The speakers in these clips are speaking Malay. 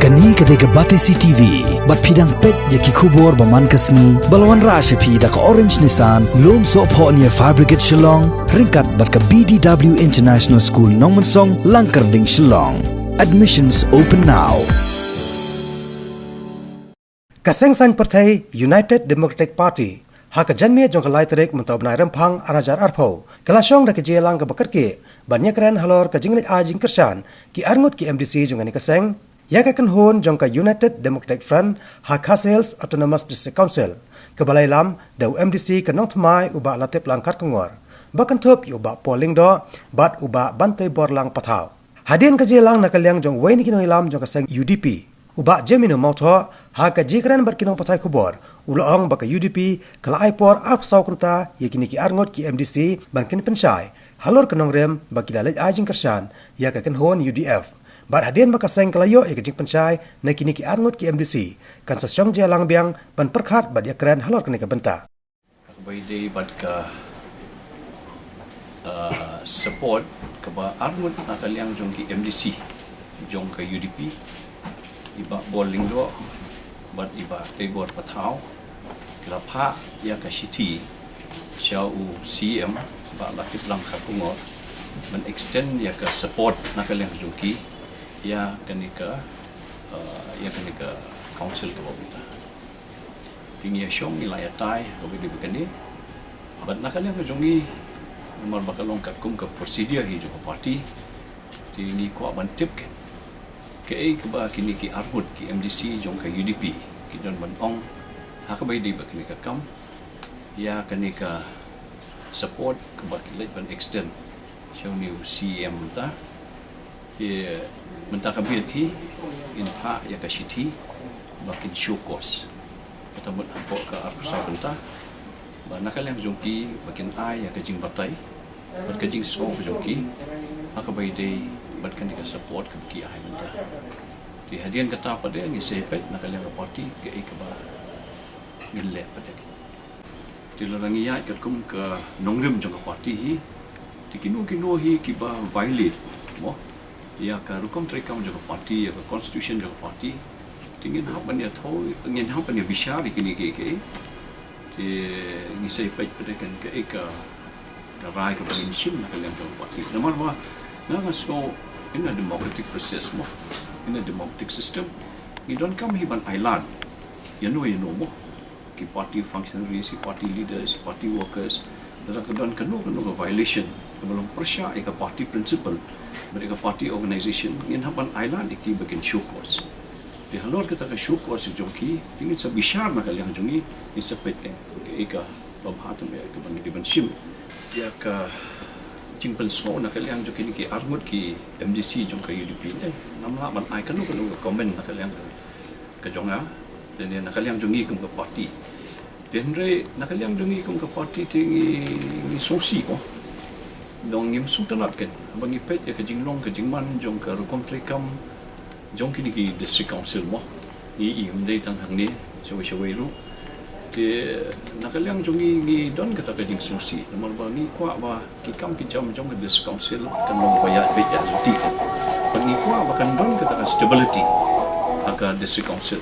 Kani ketika Batesi TV, bat pidang pet yaki kubur baman kasni, balawan rasha pi da ka Orange Nissan, lom so po niya Fabricate Shillong, ringkat bat ka BDW International School Nongmansong, Langkarding Shillong. Admissions open now. Kasengsan Partai United Democratic Party hak janmia jong kalai terek mentob nai rempang arajar arpo kelasyong da kejelang ke bekerke banyak keren halor ke jinglik ajing kersan ki arngut ki MDC jong ani kaseng ya ka hon jong ka United Democratic Front hak Sales Autonomous District Council ke balai lam da MDC ke nong tmai uba latip langkar kengor bakan top uba polling do bat uba bantai borlang patau hadin kejelang nakaliang jong waini kinoi lam jong kaseng UDP uba jemino mautho hak jikran berkinong patai kubor ulang baka UDP kala aipor arp saw kunta yakini ki arngot ki MDC bankin pensai halor kenong rem baki lalaj ajing kersan ya ka hon UDF bar hadin baka seng kalayo ya jing pensai na kini ki arngot ki MDC kan sasyong jelang biang ban perkhat bad yakran halor kene ka benta by day bad ka support ka ba arngot nakaliang jong ki MDC jong ka UDP iba bowling do bat iba tebor patau kelapa ya ka city siau CM ba lakit lang khakungor men extend ya ka support nakaliang jungki ya kanika council ko bita tingi syong ilaya tai ko bi bikani bat nakaliang jungi nomor bakalong kat kum ka procedure hi jo party tingi ko ban tip ke ba kini ki arhut ki MDC jong ka UDP ki don ban ong hakabai di ba kini ka kam ya kani ka support ka ba ki ban extend show new CM ta ye menta ka BT in pa ya ka city bakin show course patamot apo ka arsa benta ba nakalang jongki bakin ay ya ka jing batay bat ka jing so jongki hakabai di bat kan ka support ka ki ay benta di hadian kata pada ni sepet nakalang party ke ka ba ngile pada di larang iya kat kum ka nongrim jong party hi di kinu hi ki ba violate mo ya ka rukom trekam jong party ya ka constitution jong party tingin hapan ya tho ngin hapan ya bishari kini ke di ni sepet pada kan ke ka rai ka bangin sim nakalang jong party nomor ba so in a democratic process mo in a democratic system you don't come here on island you know mo ki party functionaries party leaders party workers da ka don kanu violation belum persya ka party principle mereka party organization in hapan island ki bakin show course di halor kita ka show course jongki tingin sa bishar na kaliang jongi ni sa petken ka babhatam ya ka bangin diban sim ya ka jingpen so na kaliang jo kini ki armut ki MDC jong ka UDP ne namla ban ai kanu comment na kaliang ka jonga dan na kaliang jongi kum ka party den re na kaliang jongi kum ka party tingi ni sosi ko dong ngim sutanat ken bangi pet ya ka jinglong ka jingman jong ka rukom trekam jong kini ki district council mo ni dei tang hang ni shawai ru de nakaliang jongi ni don kata ka jing sosi nomor ba ni kwa ba ki kam ki jam jong ka district council kan mong bayar beja ti kan ni kwa ba kan don kata ka stability aka district council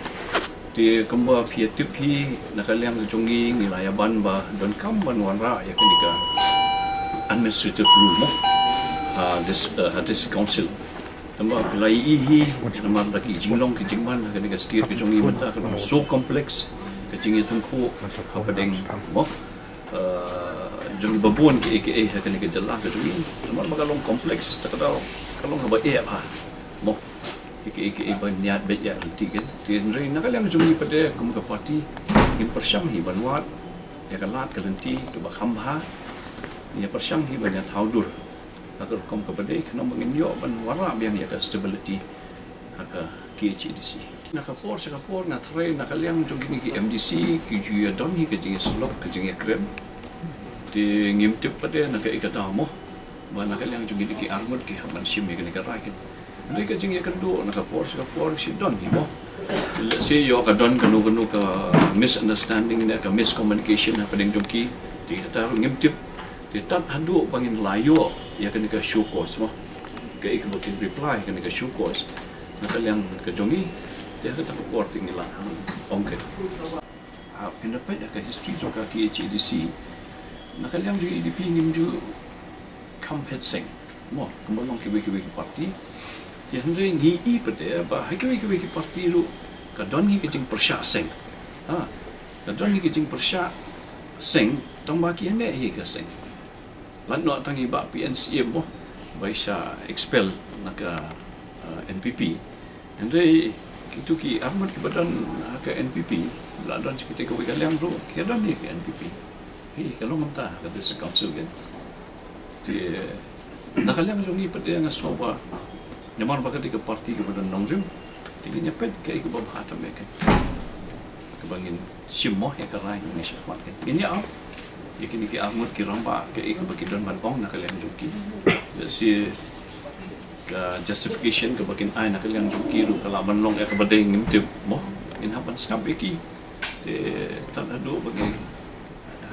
de kamba pia tipi nakaliang jongi ni layaban ba don kam ban wanra ya kan ka administrative rule mo district council tamba pelai ihi nomor lagi jinglong ki jingman kan ka state ki jongi mata kan so complex kecing itu ku apa deng mo jung babon ke akan ke jelah ke jung nomor magalong kompleks tak ada kalau haba apa mo ke banyak beja tiga tin rin nakalang jung pada kum ke parti in persyam hi banwat ya kalat kalenti ke bakhamba ya persyam hi banyak taudur agar kum ke pada kena menginyo ban wara biang ya ke stability aka KHDC nakapor na tray nakaliang jong kini ki MDC ki juya don hi ke jingi slok ke jingi krem di ngimtip pada nak ikata mo ba nakaliang jong kini ki armut ki haban sim ke negara ke mereka jingi kendo nakapor si don hi mo let's say yo ka don kanu ka misunderstanding na ka miscommunication apa deng jong ki di kata ngimtip di tat hadu bangin layo ya ke show course mo ke ikut reply ke show course nakaliang ke jongi dia kata reporting lah ongket pendapat ya ke history juga ki HDC nakaliam juga IDP ngim ju campaign sing mo kembalong ki parti dia hendai ngi pada ba hai ki parti ru kadon ngi kecing persya sing kadon ngi kecing persya sing tong ba ki hendai hi ke sing lan no tangi ba PNC mo baisha expel naka NPP hendai itu ki Ahmad ki badan ke NPP ladan kita ke wilayah ru ki dan ni ke NPP kalau mentah kata council kan di nakaliam jongi pada yang soba nyaman bakal di ke parti ke badan nongrim tinggi nyepet ke ke bawah hatam ya kan kebangin simoh ya kerai Indonesia mat kan ini ya kini ki Ahmad ki ramba ke bagi dan manpong nakaliam jongi si justification ke bagian ai nak kalian joki ru kalau menlong ke badeng ngimtip mo in hapan skap iki te tan adu bagi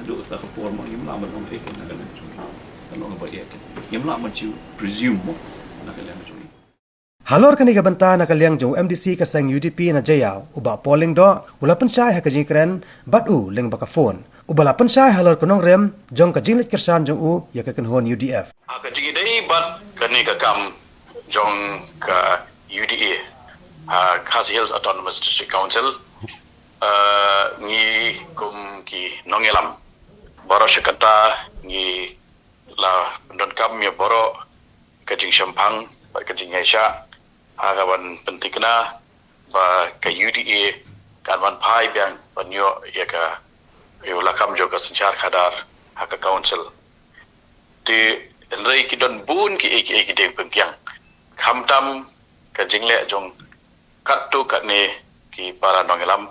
adu ta kapor mo ngim la menlong ek nak kalian joki kalau ngaba ek ngim la machu presume mo nak kalian joki halor kani ga banta na kaliang jong MDC ka sang UDP na jayau uba polling do ula penchai ha ka jikren batu leng baka phone ubala penchai halor kunong rem jong ka jinglit kersan jong u ya ka kenhon UDF ka jingi dei bat kani ka kam jong ka UDA Khasi Hills Autonomous District Council ngi kum ki nongelam boro shikata ngi la don kam ya boro ka jing shampang ba ka jing aisha agawan pentikna ba ka UDA kan wan pai bang banyo ya ka yo la kam jo ka sanchar khadar ha ka council ti rei ki don bun ki ki deng pengkyang khamtam ka jingle jong kattu katne ki para nongelam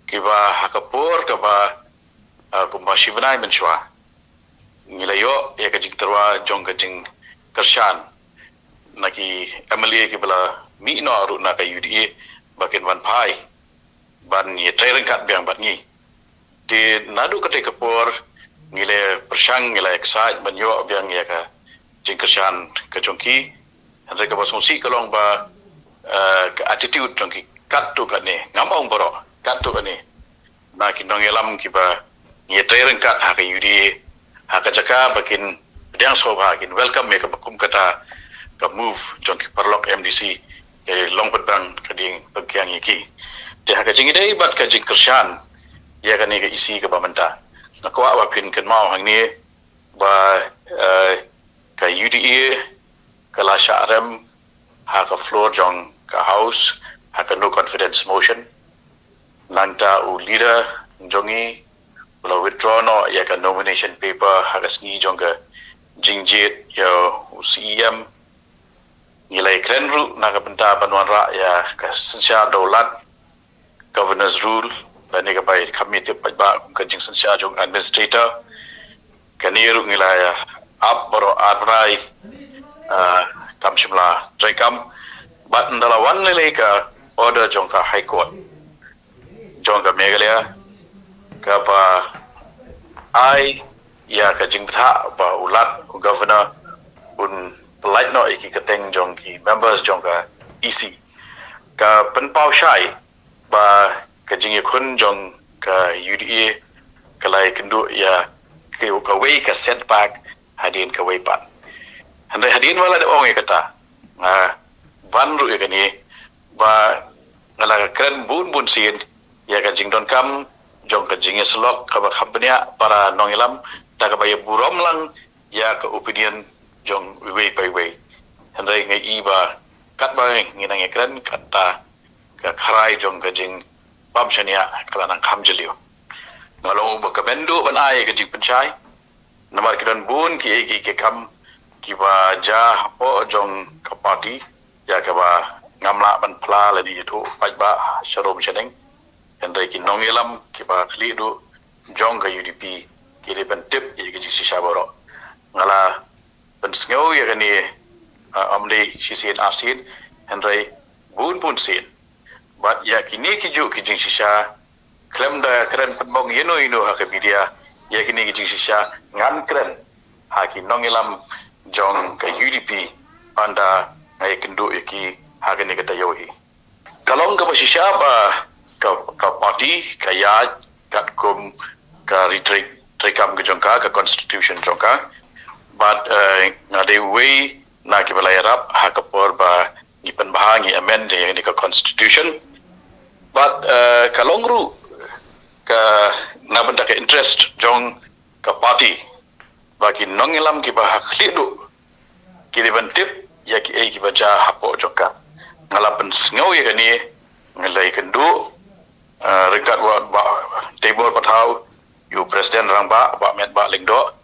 ki ba hakapur ka ba kumba shibnai menshwa ngilayo ya ka jing terwa jong ka jing kershan naki MLA ki bala mi no ru na ka UDA bakin wan pai ban ye training kat biang bat ngi ti nadu ka te kapur ngile persang ngile excite ban yo biang ya ka jing kershan ka jongki Andai ka basungsi kalong ba attitude jong ki kattu kat ni ngamong boro kattu kat ni na ki nongelam ki ba ngi training kat ha ka UDA ha ka jaka bakin diang soba kin welcome me ka bakum kata ka move jong ki parlok MDC ke longpat bang ka ding pagkyang iki te ha ka jingi dei bat ka jing kershan ya ka ni ka isi ka bamanta nakwa wa pin kan mau hang ni ba ka UDA kala syarem ha ka floor jong ka house ha ka no confidence motion nanta u leader jongi ula withdraw no ya ka nomination paper ha ka sngi jong ka jingjit yo CEM nilai krenru na ka benta banwan ra ya ka sensya daulat governor's rule bani ka bai committee ba ka jing sensya jong administrator kaniru nilai up baro adrai kam shimla traikam bat ndala wan lele ka order jongka high court jongka megalaya ka ba ai ya ka jingtha ba ulat governor un polite no iki kateng jongki members jongka EC ka penpau shai ba ka jingi khun jong ka UDA kalai kendu ya ka way ka setback hadin ka way pat Handai hadin wala da ong kata van ru ya ni ba ngala kren bun sin ya ka jing don kam jong ka jing slok ka ba khapnya para nongilam ta ka ba burom lang ya ka opinion jong we by way handai ngai i ba kat ba ngi nang kren kata ka kharai jong ka jing pam shania kala nang kham jelio ngalo ba ka bendu ban ai ka jing penchai namar kidan bun ki ki kam kiba ja o jong ka party ya ka ba ngamla ban pla la di tu pai ba sharom cheneng endai ki nongelam kiba khli du jong ka UDP ki le ban tip ye ki si shaboro ngala ban sngo ye ni amle si sin asin endai bun sin but ya kini ki ju ki jing sisa klem da kren pembong yeno ha ka media ya kini ki jing sisa ngan kren ha ki nongelam jong ka UDP anda ngai kendu iki hagani kata yohi kalong ka basisya ba ka party kaya kat kum ka rekam ke jongka ka constitution jongka but ngade way na ki balai rap ha ka por ba ni penbahangi amend ni ka constitution but kalong ru ka na benda ka interest jong ka party bagi nongilam ki ba haklidu ki bentip ya ki ki baca hapo jongka ngalapan sengau ya kani ngalai kendu rekat ba table patau yu presiden rang ba met ba lingdo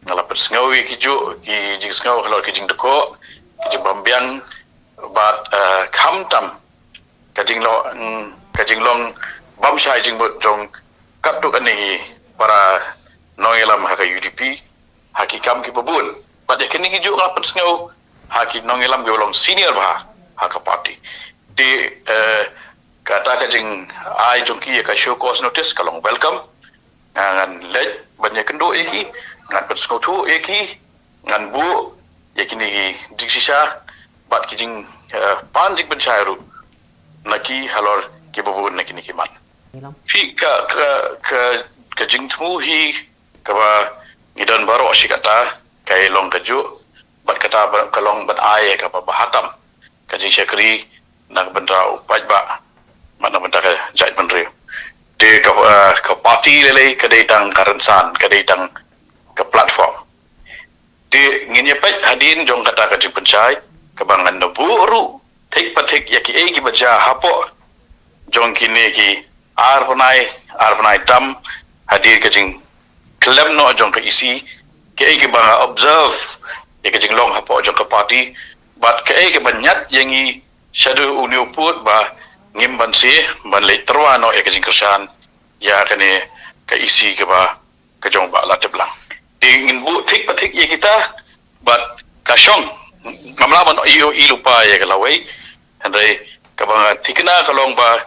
ngalapan sengau ki ju ki jing sengau kalau ki jing deko ki jing bambiang bat khamtam kajing long bam shai jing bot jong katu kani para nongelam haka UDP haki kam ki babun bat ya kini ki ju ngalapan sengau haki nongelam ki long senior ba haka party di kata kajing ai jongki ka show cause notice kalong welcome ngan let banyak kendo eki ngan pensau tu eki ngan bu yakini diksisha bat kijing panjik bencairu naki halor ke babun naki man fi ka jing tu hi ka ba ngidan baro asikata kai long kaju bat kata kalong bat ai ka ba hatam kajing syakri nak bendra upai ba mana benda ka jait menteri de ka parti lele ka datang karensan ka datang ke platform de nginya pai hadin jong kata ka jing pencai ka bangan no buru thik pathik ya ki egi baja hapo jong kini ki arbanai tam hadir ka jing klem no jong ka isi ke egi banga observe ya ka jing long hapo jong ka parti but ke egi banyat yangi shadow uniu put ba ngim bansi ban le terwano e kajing kersan ya kane ka isi ke ba ka jong ba la teblang dingin bu thik pathik ye kita but kasyong mamla ban ilu pa ye kalawai andre ka ba thikna kalong ba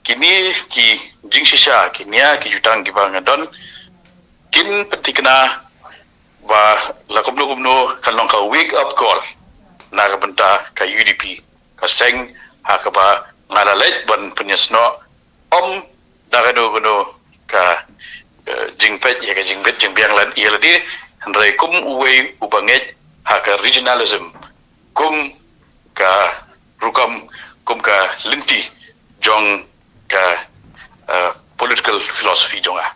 kini ki jing shisha kinia ki jutang ki ba ngadon kin patikna ba la kumno kalong ka wake up call na ka benta ka UDP ka seng ha ka ba ngalalet ban penyesno dagado gono ka jingpet ya ka jingbet jingbiang lan ieladi andre kum uwe ubanget ha ka regionalism kum ka rukam kum ka linti jong ka political philosophy jonga